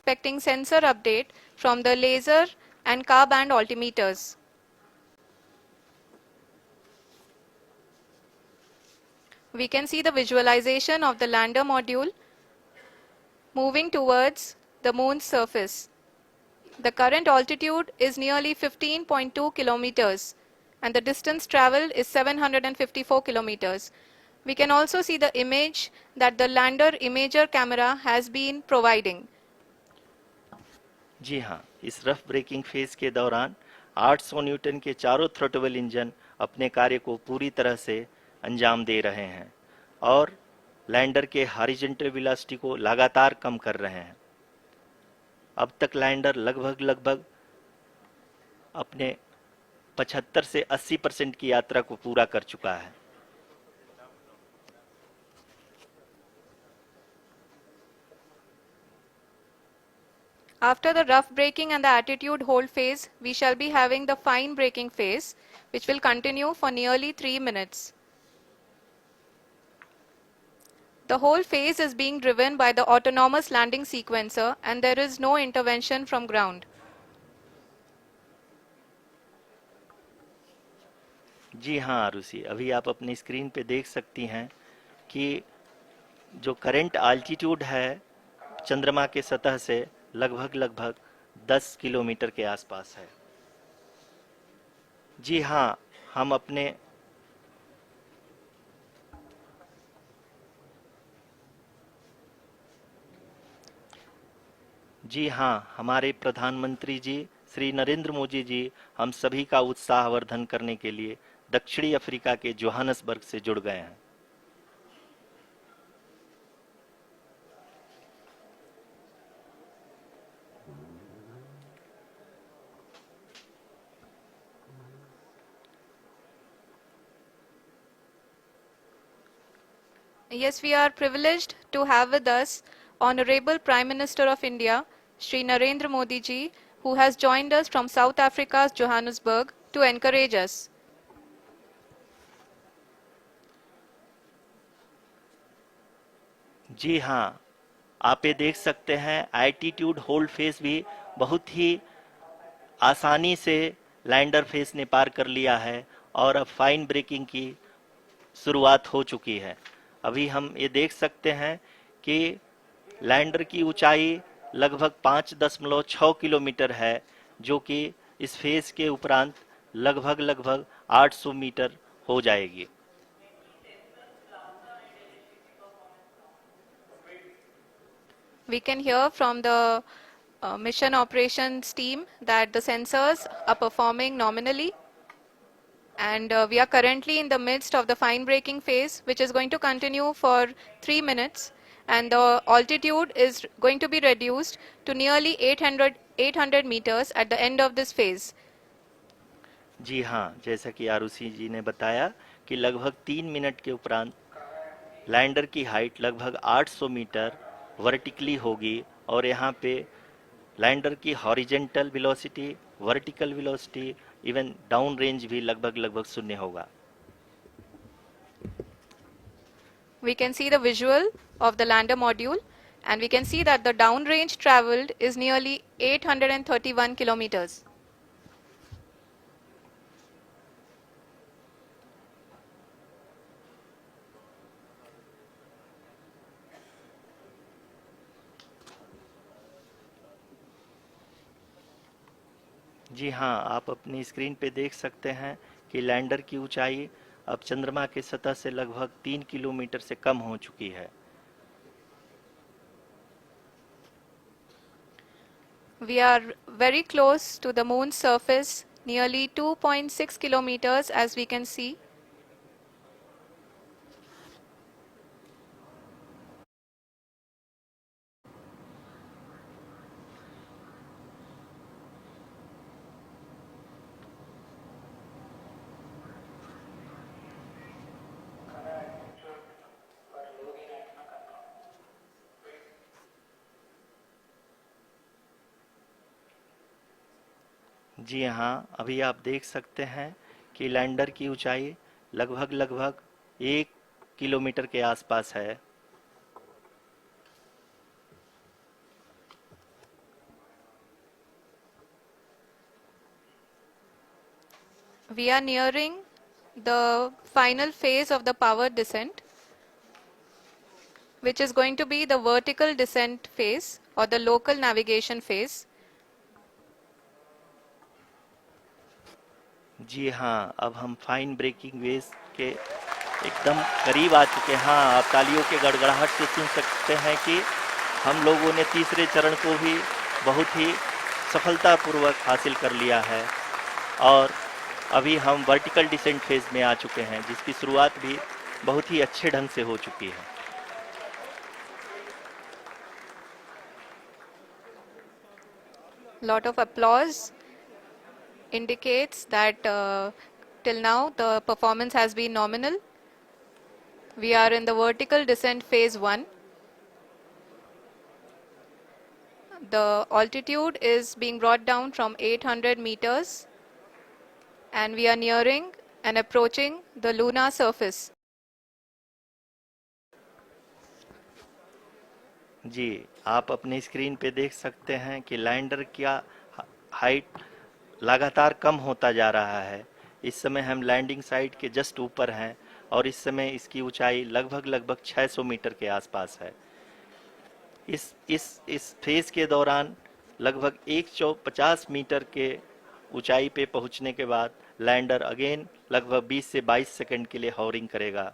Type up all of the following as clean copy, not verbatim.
expecting sensor update from the laser and car band altimeters. We can see the visualization of the lander module moving towards the moon's surface. The current altitude is nearly 15.2 kilometers and the distance traveled is 754 kilometers. We can also see the image that the lander imager camera has been providing. जी हाँ, इस rough breaking phase के दौरान 800 Newton के चारों throttle engine अपने कार्य को पूरी तरह से अंजाम दे रहे हैं और लैंडर के हॉरिजॉन्टल वेलोसिटी को लगातार कम कर रहे हैं। अब तक लैंडर लगभग अपने 75 से 80% की यात्रा को पूरा कर चुका है। After the rough braking and the attitude hold phase, we shall be having the fine braking phase, which will continue for nearly 3 minutes. The whole phase is being driven by the autonomous landing sequencer and there is no intervention from ground. जी हाँ आरुषि, अभी आप अपनी screen पे देख सकती हैं कि जो करंट आल्टीट्यूड है चंद्रमा के सतह से लगभग 10 किलोमीटर के आसपास है। जी हाँ, हमारे प्रधानमंत्री जी श्री नरेंद्र मोदी जी हम सभी का उत्साहवर्धन करने के लिए दक्षिणी अफ्रीका के जोहानसबर्ग से जुड़ गए हैं। Yes, we are privileged to have with us Honorable Prime Minister of India, Shri Narendra Modi ji, who has joined us from South Africa's Johannesburg to encourage us. जी हाँ, आप ये देख सकते हैं एल्टीट्यूड होल्ड फेस भी बहुत ही आसानी से लैंडर फेस ने पार कर लिया है और अब फाइन ब्रेकिंग की शुरुआत हो चुकी है। अभी हम ये देख सकते हैं कि लैंडर की ऊंचाई लगभग 5.6 किलोमीटर है, जो कि इस फेज के उपरांत लगभग 800 मीटर हो जाएगी। We can hear from the mission operations team that the sensors are performing nominally. And we are currently in the midst of the fine braking phase, which is going to continue for 3 minutes. And the altitude is going to be reduced to nearly 800 meters at the end of this phase. जी हाँ, जैसा कि आरुषि जी ने बताया कि लगभग 3 minute के उपरांत lander की हाइट लगभग 800 मीटर वर्टिकली होगी और यहाँ पे लैंडर की horizontal velocity, vertical velocity, even down range भी लगभग शून्य होगा। We can see the visual of the lander module and we can see that the down range traveled is nearly 831 kilometers. जी हाँ, आप अपनी स्क्रीन पे देख सकते हैं कि लैंडर की ऊंचाई अब चंद्रमा के सतह से लगभग 3 किलोमीटर से कम हो चुकी है। We are very close to the moon's surface, nearly 2.6 kilometers as we can see. जी हाँ, अभी आप देख सकते हैं कि लैंडर की ऊंचाई लगभग 1 किलोमीटर के आसपास है। We are nearing the final phase of the powered descent, which is going to be the vertical descent phase or the local navigation phase. जी हाँ, अब हम फाइन ब्रेकिंग वेव्स के एकदम करीब आ चुके हैं। हाँ, आप तालियों के गड़गड़ाहट से सुन सकते हैं कि हम लोगों ने तीसरे चरण को भी बहुत ही सफलतापूर्वक हासिल कर लिया है और अभी हम वर्टिकल डिसेंट फेज में आ चुके हैं, जिसकी शुरुआत भी बहुत ही अच्छे ढंग से हो चुकी है। Lot of applause indicates that till now the performance has been nominal. We are in the vertical descent phase 1. The altitude is being brought down from 800 meters and we are nearing and approaching the lunar surface. जी, आप अपनी screen पे देख सकते हैं कि lander का height लगातार कम होता जा रहा है। इस समय हम लैंडिंग साइट के जस्ट ऊपर हैं और इस समय इसकी ऊंचाई लगभग 600 मीटर के आसपास है। इस फेज के दौरान लगभग 150 मीटर के ऊंचाई पे पहुंचने के बाद लैंडर अगेन लगभग 20 से 22 सेकंड के लिए हॉवरिंग करेगा।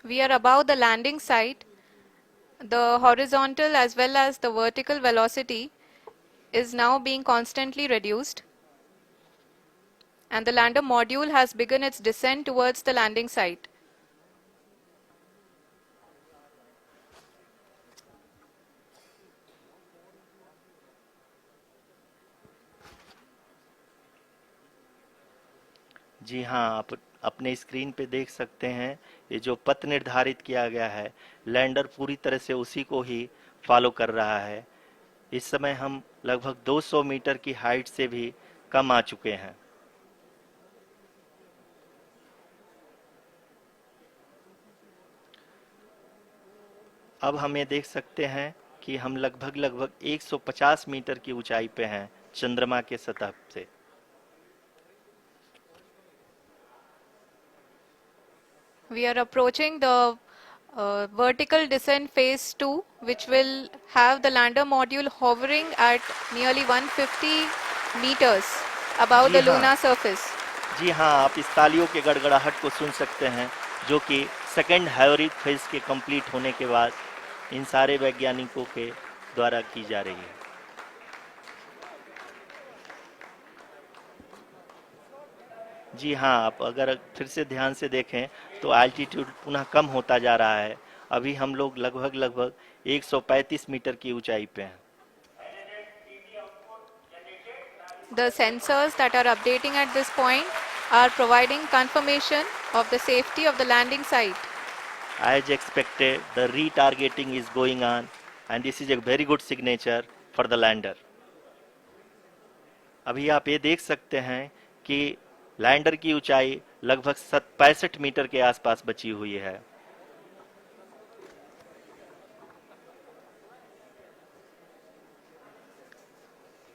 We are above the landing site. The horizontal as well as the vertical velocity is now being constantly reduced. And the lander module has begun its descent towards the landing site. जी हाँ, आप अपने screen पे देख सकते हैं ये जो पथ निर्धारित किया गया है, लैंडर पूरी तरह से उसी को ही फॉलो कर रहा है। इस समय हम लगभग 200 मीटर की हाइट से भी कम आ चुके हैं। अब हम ये देख सकते हैं कि हम लगभग 150 मीटर की ऊंचाई पे हैं चंद्रमा के सतह से। We are approaching the vertical descent phase 2, which will have the lander module hovering at nearly 150 meters above ji the हाँ। lunar surface. जी हाँ, आप इस तालियों के गड़गड़ाहट को सुन सकते हैं, जो कि सेकेंड हाइब्रिड फेज के कंप्लीट होने के बाद इन सारे वैज्ञानिकों के द्वारा की जा रही है। जी हाँ, आप अगर फिर से ध्यान से देखें तो एल्टीट्यूड पुनः कम होता जा रहा है। अभी हम लोग लगभग 135 मीटर की ऊंचाई पे हैं। The sensors that are updating at this point are providing confirmation of the safety of the landing site. As expected, the retargeting is going on and this is a very good signature for the lander. अभी आप ये देख सकते हैं कि lander की ऊंचाई लगभग 65 मीटर के आसपास बची हुई है।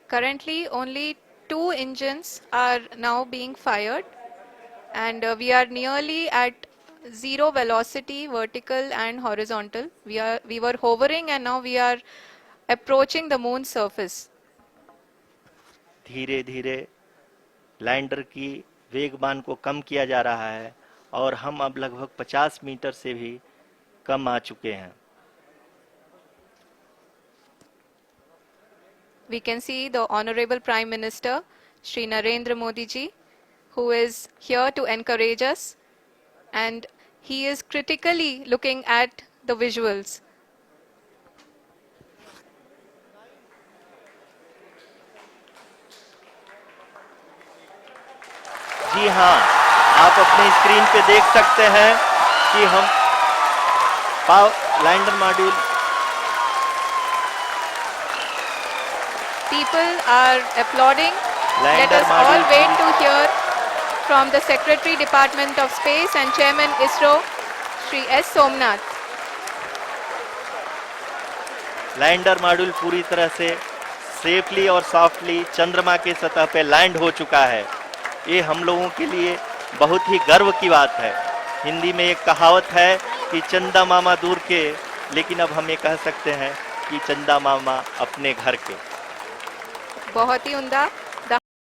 Currently, only 2 engines are now being fired, and we are nearly at zero velocity, vertical and horizontal. We were hovering, and now we are approaching the moon's surface. धीरे धीरे लैंडर की वेगमान को कम किया जा रहा है और हम अब लगभग 50 मीटर से भी कम आ चुके हैं। We can see the Honorable Prime Minister, Shri Narendra Modi ji, who is here to encourage us, and he is critically looking at the visuals. जी हाँ, आप अपनी स्क्रीन पे देख सकते हैं कि हम lander module People are applauding. Let lander us all module wait to hear from the Secretary Department of Space and Chairman ISRO, Shri S. Somnath. Lander module पूरी तरह से सेफली और सॉफ्टली चंद्रमा के सतह पे लैंड हो चुका है। ये हम लोगों के लिए बहुत ही गर्व की बात है। हिंदी में एक कहावत है कि चंदा मामा दूर के, लेकिन अब हम ये कह सकते हैं कि चंदा मामा अपने घर के। बहुत ही उम्दा।